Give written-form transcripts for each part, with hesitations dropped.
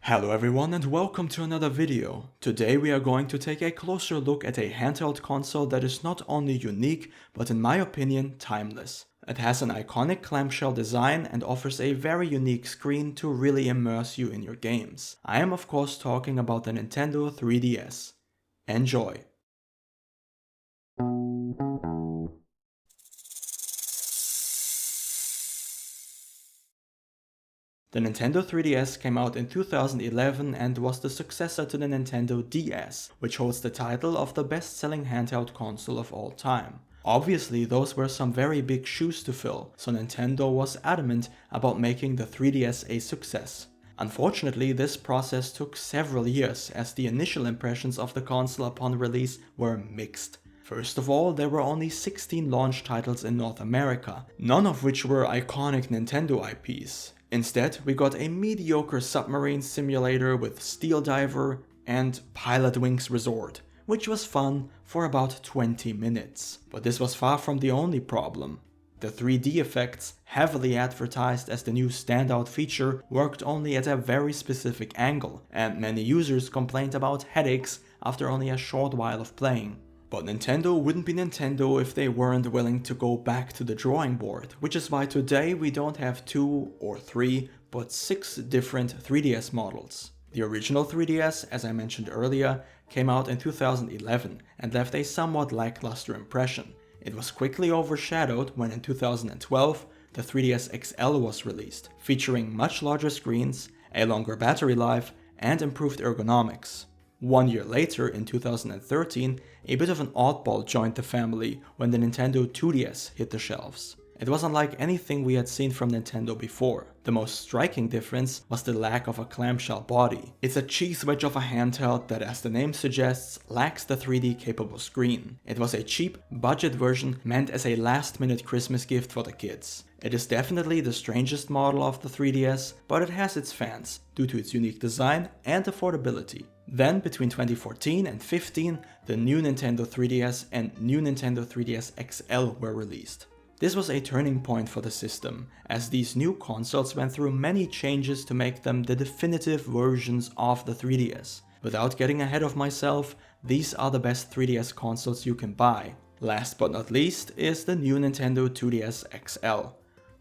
Hello everyone and welcome to another video. Today we are going to take a closer look at a handheld console that is not only unique, but in my opinion, timeless. It has an iconic clamshell design and offers a very unique screen to really immerse you in your games. I am of course talking about the Nintendo 3DS. Enjoy! The Nintendo 3DS came out in 2011 and was the successor to the Nintendo DS, which holds the title of the best-selling handheld console of all time. Obviously, those were some very big shoes to fill, so Nintendo was adamant about making the 3DS a success. Unfortunately, this process took several years, as the initial impressions of the console upon release were mixed. First of all, there were only 16 launch titles in North America, none of which were iconic Nintendo IPs. Instead, we got a mediocre submarine simulator with Steel Diver and Pilot Wings Resort, which was fun for about 20 minutes. But this was far from the only problem. The 3D effects, heavily advertised as the new standout feature, worked only at a very specific angle, and many users complained about headaches after only a short while of playing. But Nintendo wouldn't be Nintendo if they weren't willing to go back to the drawing board, which is why today we don't have 2 or 3, but 6 different 3DS models. The original 3DS, as I mentioned earlier, came out in 2011 and left a somewhat lackluster impression. It was quickly overshadowed when in 2012 the 3DS XL was released, featuring much larger screens, a longer battery life, and improved ergonomics. 1 year later, in 2013, a bit of an oddball joined the family when the Nintendo 2DS hit the shelves. It was unlike anything we had seen from Nintendo before. The most striking difference was the lack of a clamshell body. It's a cheese wedge of a handheld that, as the name suggests, lacks the 3D capable screen. It was a cheap, budget version meant as a last-minute Christmas gift for the kids. It is definitely the strangest model of the 3DS, but it has its fans, due to its unique design and affordability. Then, between 2014 and 15, the new Nintendo 3DS and new Nintendo 3DS XL were released. This was a turning point for the system, as these new consoles went through many changes to make them the definitive versions of the 3DS. Without getting ahead of myself, these are the best 3DS consoles you can buy. Last but not least is the new Nintendo 2DS XL.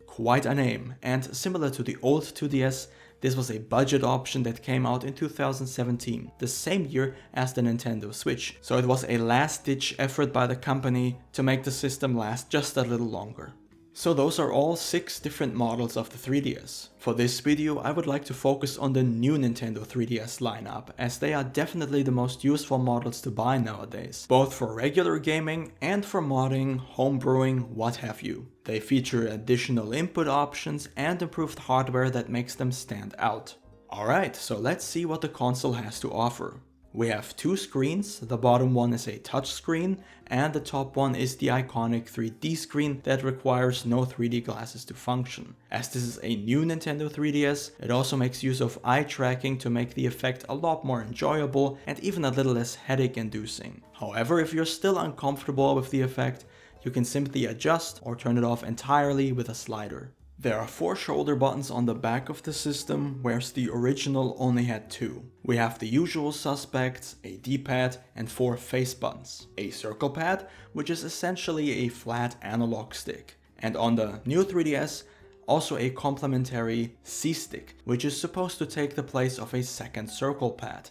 Quite a name, and similar to the old 2DS, this was a budget option that came out in 2017, the same year as the Nintendo Switch, so it was a last-ditch effort by the company to make the system last just a little longer. So those are all 6 different models of the 3DS. For this video I would like to focus on the new Nintendo 3DS lineup, as they are definitely the most useful models to buy nowadays, both for regular gaming and for modding, homebrewing, what have you. They feature additional input options and improved hardware that makes them stand out. Alright, so let's see what the console has to offer. We have 2 screens, the bottom one is a touch screen and the top one is the iconic 3D screen that requires no 3D glasses to function. As this is a new Nintendo 3DS, it also makes use of eye tracking to make the effect a lot more enjoyable and even a little less headache inducing. However, if you're still uncomfortable with the effect, you can simply adjust or turn it off entirely with a slider. There are 4 shoulder buttons on the back of the system, whereas the original only had 2. We have the usual suspects, a D-pad and 4 face buttons. A circle pad, which is essentially a flat analog stick. And on the new 3DS, also a complementary C-stick, which is supposed to take the place of a second circle pad.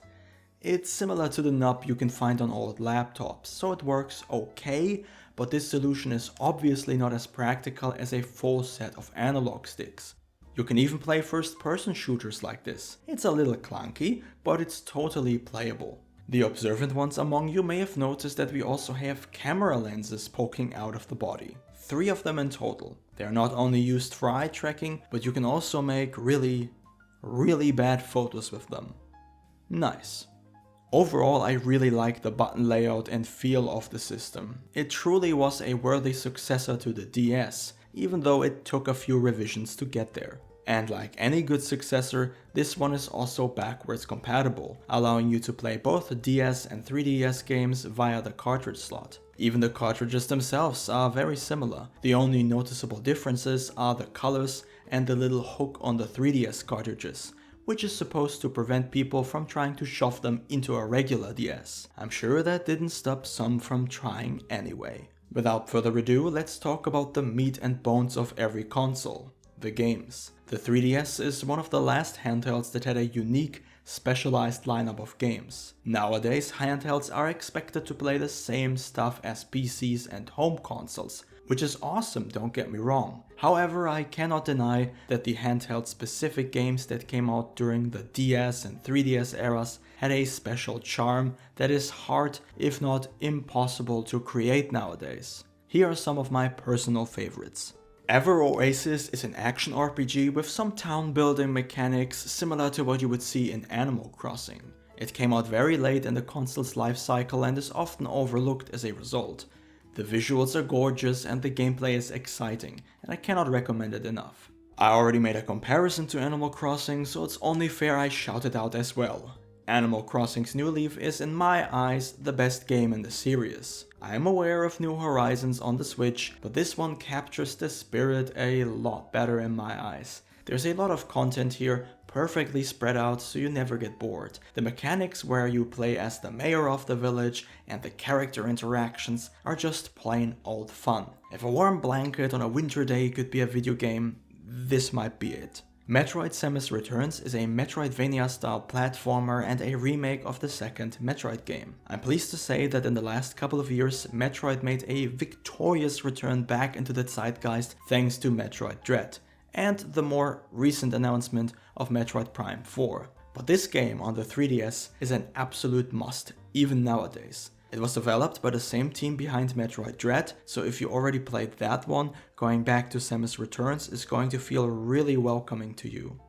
It's similar to the knob you can find on old laptops, so it works okay, but this solution is obviously not as practical as a full set of analog sticks. You can even play first-person shooters like this. It's a little clunky, but it's totally playable. The observant ones among you may have noticed that we also have camera lenses poking out of the body. 3 of them in total. They are not only used for eye tracking, but you can also make really bad photos with them. Nice. Overall, I really like the button layout and feel of the system. It truly was a worthy successor to the DS, even though it took a few revisions to get there. And like any good successor, this one is also backwards compatible, allowing you to play both DS and 3DS games via the cartridge slot. Even the cartridges themselves are very similar. The only noticeable differences are the colors and the little hook on the 3DS cartridges, which is supposed to prevent people from trying to shove them into a regular DS. I'm sure that didn't stop some from trying anyway. Without further ado, let's talk about the meat and bones of every console, the games. The 3DS is one of the last handhelds that had a unique, specialized lineup of games. Nowadays, handhelds are expected to play the same stuff as PCs and home consoles, which is awesome, don't get me wrong. However, I cannot deny that the handheld specific games that came out during the DS and 3DS eras had a special charm that is hard, if not impossible, to create nowadays. Here are some of my personal favorites. Ever Oasis is an action RPG with some town building mechanics similar to what you would see in Animal Crossing. It came out very late in the console's life cycle and is often overlooked as a result. The visuals are gorgeous and the gameplay is exciting, and I cannot recommend it enough. I already made a comparison to Animal Crossing, so it's only fair I shout it out as well. Animal Crossing's New Leaf is, in my eyes, the best game in the series. I am aware of New Horizons on the Switch, but this one captures the spirit a lot better in my eyes. There's a lot of content here, perfectly spread out so you never get bored. The mechanics where you play as the mayor of the village and the character interactions are just plain old fun. If a warm blanket on a winter day could be a video game, this might be it. Metroid Samus Returns is a Metroidvania-style platformer and a remake of the second Metroid game. I'm pleased to say that in the last couple of years, Metroid made a victorious return back into the zeitgeist thanks to Metroid Dread, and the more recent announcement of Metroid Prime 4. But this game on the 3DS is an absolute must, even nowadays. It was developed by the same team behind Metroid Dread, so if you already played that one, going back to Samus Returns is going to feel really welcoming to you.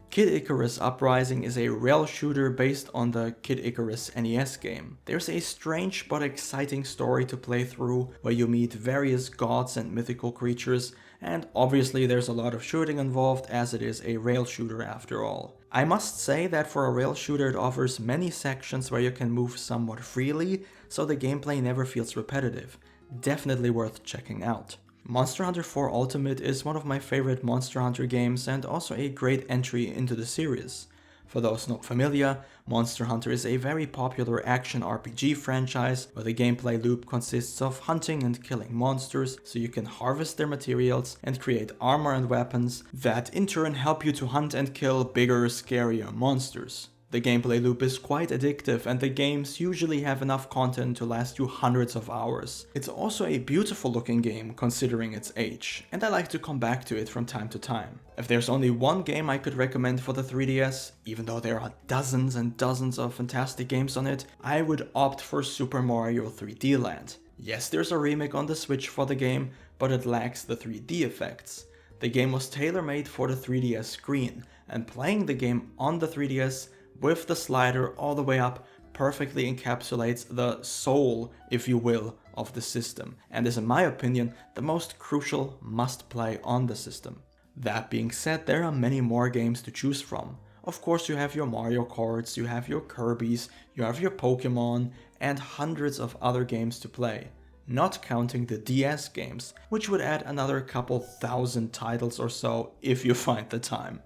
Kid Icarus Uprising is a rail shooter based on the Kid Icarus NES game. There's a strange but exciting story to play through where you meet various gods and mythical creatures, and obviously there's a lot of shooting involved as it is a rail shooter after all. I must say that for a rail shooter it offers many sections where you can move somewhat freely, so the gameplay never feels repetitive. Definitely worth checking out. Monster Hunter 4 Ultimate is one of my favorite Monster Hunter games and also a great entry into the series. For those not familiar, Monster Hunter is a very popular action RPG franchise where the gameplay loop consists of hunting and killing monsters so you can harvest their materials and create armor and weapons that in turn help you to hunt and kill bigger, scarier monsters. The gameplay loop is quite addictive and the games usually have enough content to last you hundreds of hours. It's also a beautiful looking game considering its age, and I like to come back to it from time to time. If there's only one game I could recommend for the 3DS, even though there are dozens and dozens of fantastic games on it, I would opt for Super Mario 3D Land. Yes, there's a remake on the Switch for the game, but it lacks the 3D effects. The game was tailor-made for the 3DS screen, and playing the game on the 3DS with the slider all the way up perfectly encapsulates the soul, if you will, of the system, and is in my opinion the most crucial must-play on the system. That being said, there are many more games to choose from. Of course you have your Mario Karts, you have your Kirby's, you have your Pokemon, and hundreds of other games to play. Not counting the DS games, which would add another couple thousand titles or so if you find the time.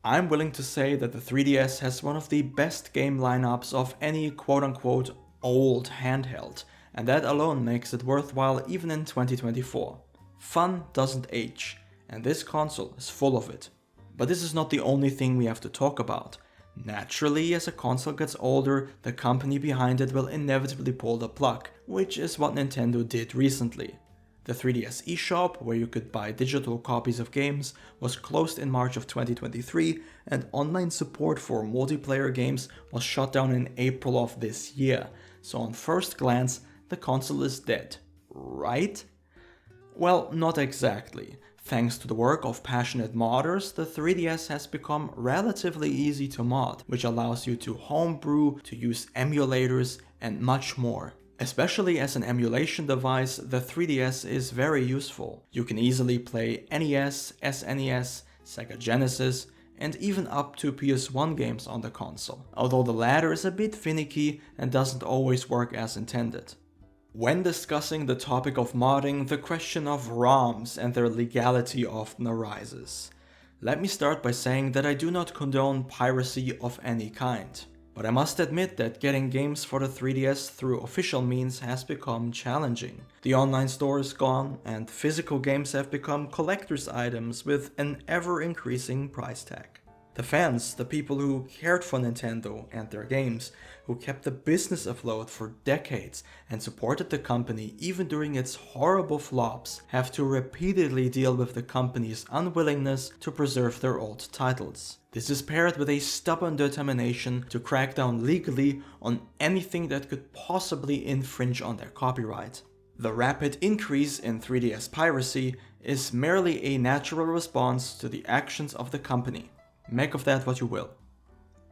I'm willing to say that the 3DS has one of the best game lineups of any quote-unquote old handheld, and that alone makes it worthwhile even in 2024. Fun doesn't age, and this console is full of it. But this is not the only thing we have to talk about. Naturally, as a console gets older, the company behind it will inevitably pull the plug, which is what Nintendo did recently. The 3DS eShop, where you could buy digital copies of games, was closed in March of 2023, and online support for multiplayer games was shut down in April of this year. So on first glance, the console is dead, right? Well, not exactly. Thanks to the work of passionate modders, the 3DS has become relatively easy to mod, which allows you to homebrew, to use emulators, and much more. Especially as an emulation device, the 3DS is very useful. You can easily play NES, SNES, Sega Genesis, and even up to PS1 games on the console, although the latter is a bit finicky and doesn't always work as intended. When discussing the topic of modding, the question of ROMs and their legality often arises. Let me start by saying that I do not condone piracy of any kind. But I must admit that getting games for the 3DS through official means has become challenging. The online store is gone, and physical games have become collector's items with an ever-increasing price tag. The fans, the people who cared for Nintendo and their games, who kept the business afloat for decades and supported the company even during its horrible flops, have to repeatedly deal with the company's unwillingness to preserve their old titles. This is paired with a stubborn determination to crack down legally on anything that could possibly infringe on their copyright. The rapid increase in 3DS piracy is merely a natural response to the actions of the company. Make of that what you will.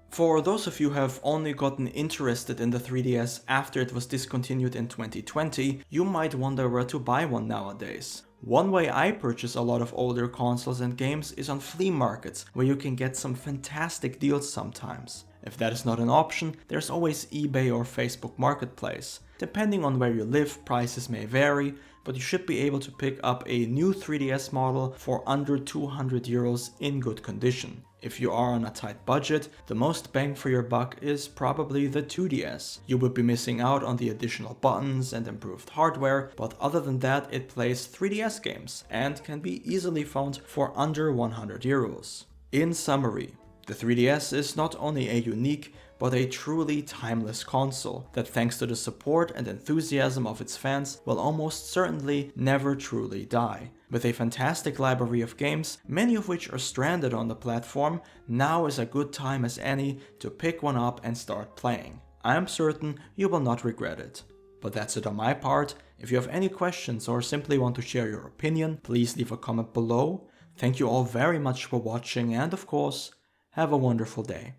For those of you who have only gotten interested in the 3DS after it was discontinued in 2020, you might wonder where to buy one nowadays. One way I purchase a lot of older consoles and games is on flea markets, where you can get some fantastic deals sometimes. If that is not an option, there's always eBay or Facebook Marketplace. Depending on where you live, prices may vary, but you should be able to pick up a new 3DS model for under 200 euros in good condition. If you are on a tight budget, the most bang for your buck is probably the 2DS. You would be missing out on the additional buttons and improved hardware, but other than that it plays 3DS games and can be easily found for under 100 euros. In summary, the 3DS is not only a unique, but a truly timeless console that, thanks to the support and enthusiasm of its fans, will almost certainly never truly die. With a fantastic library of games, many of which are stranded on the platform, now is a good time as any to pick one up and start playing. I am certain you will not regret it. But that's it on my part. If you have any questions or simply want to share your opinion, please leave a comment below. Thank you all very much for watching, and of course, have a wonderful day.